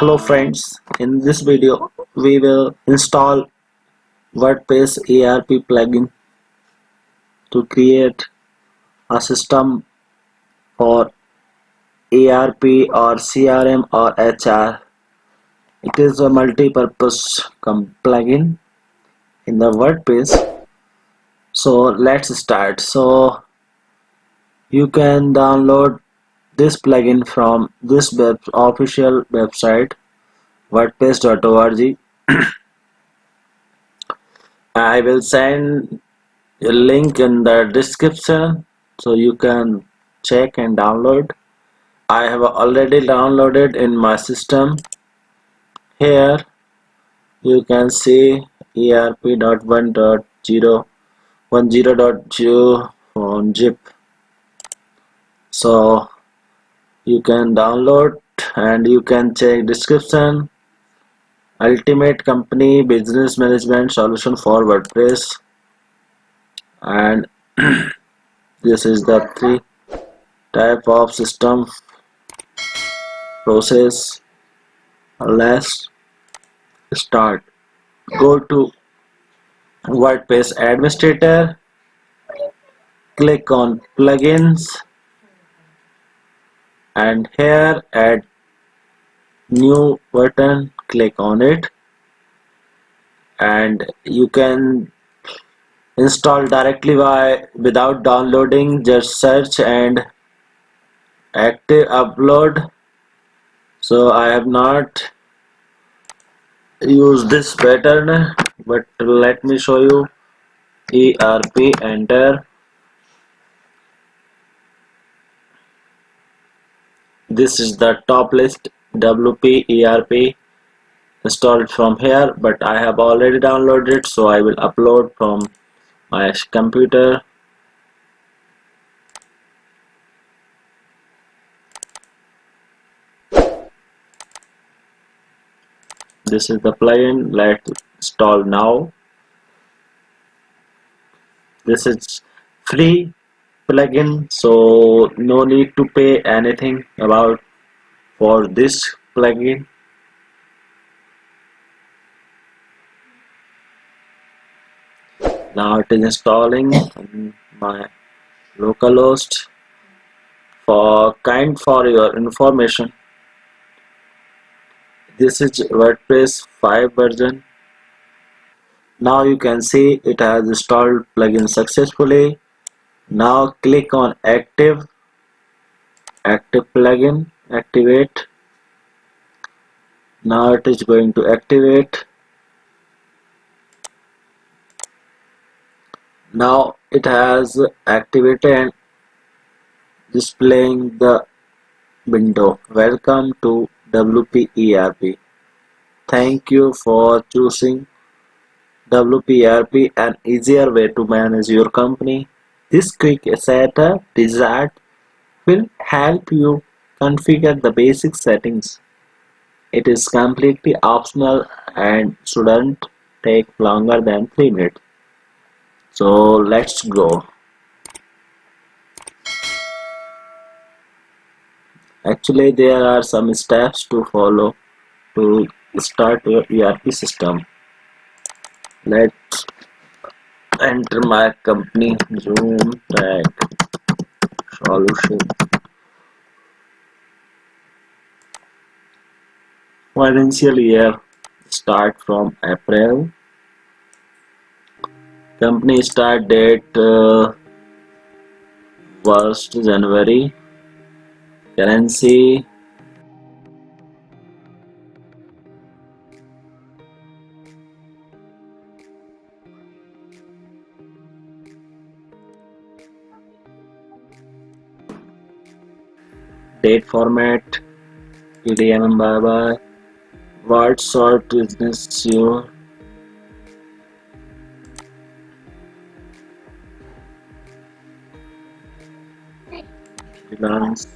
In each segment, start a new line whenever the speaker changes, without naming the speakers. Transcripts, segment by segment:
Hello friends, in this video we will install WordPress ERP plugin to create a system for ERP or CRM or HR. It is a multi-purpose plugin in the WordPress. So let's start. So you can download this plugin from this official website wordpress.org. I will send a link in the description so you can check and download. I have already downloaded in my system. Here you can see ERP.1.0 on zip. So you can download and you can check description. Ultimate company business management solution for WordPress, and this is the three type of system process. Let's start. Go to WordPress administrator, click on plugins, and here add new button, click on it, and you can install directly without downloading. Just search and active upload. So I have not used this pattern, but let me show you. ERP, enter. This is the top list, WP ERP installed from here, but I have already downloaded, so I will upload from my computer. This is the plugin. Let's install now. This is free plugin, so no need to pay anything about for this plugin. Now it is installing in my localhost. For your information, this is WordPress 5 version. Now you can see it has installed plugin successfully. Now click on active plugin, activate. Now it is going to activate. Now it has activated and displaying the window. Welcome to WP ERP. Thank you for choosing WP ERP, an easier way to manage your company. This quick setup wizard will help you configure the basic settings. It is completely optional and shouldn't take longer than 3 minutes. So let's go. Actually, there are some steps to follow to start your ERP system. Let's enter my company, JoomTech Solution. Financial year start from April. Company start date 1st January. Currency date format EDM bye. What sort business you belongs.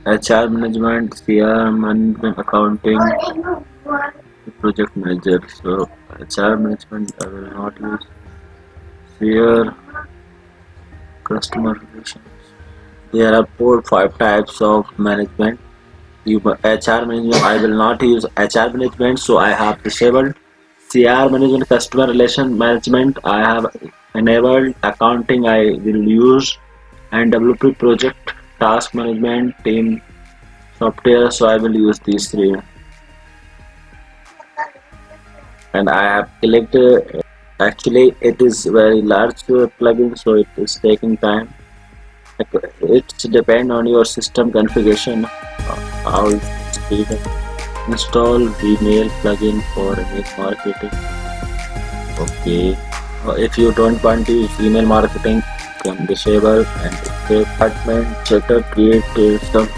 HR management, CR management, accounting, project manager. So HR management I will not use. CR, customer relations. There are 4 5 types of management. HR management I will not use HR management, so I have disabled. CR management, customer relation management I have enabled. Accounting I will use, and WP project, task management, team software, so I will use these three. And I have clicked. Actually, it is very large plugin, so it is taking time. It's depend on your system configuration. How speed. Install email plugin for email marketing. Okay. If you don't want to use email marketing, you can disable and department setup create some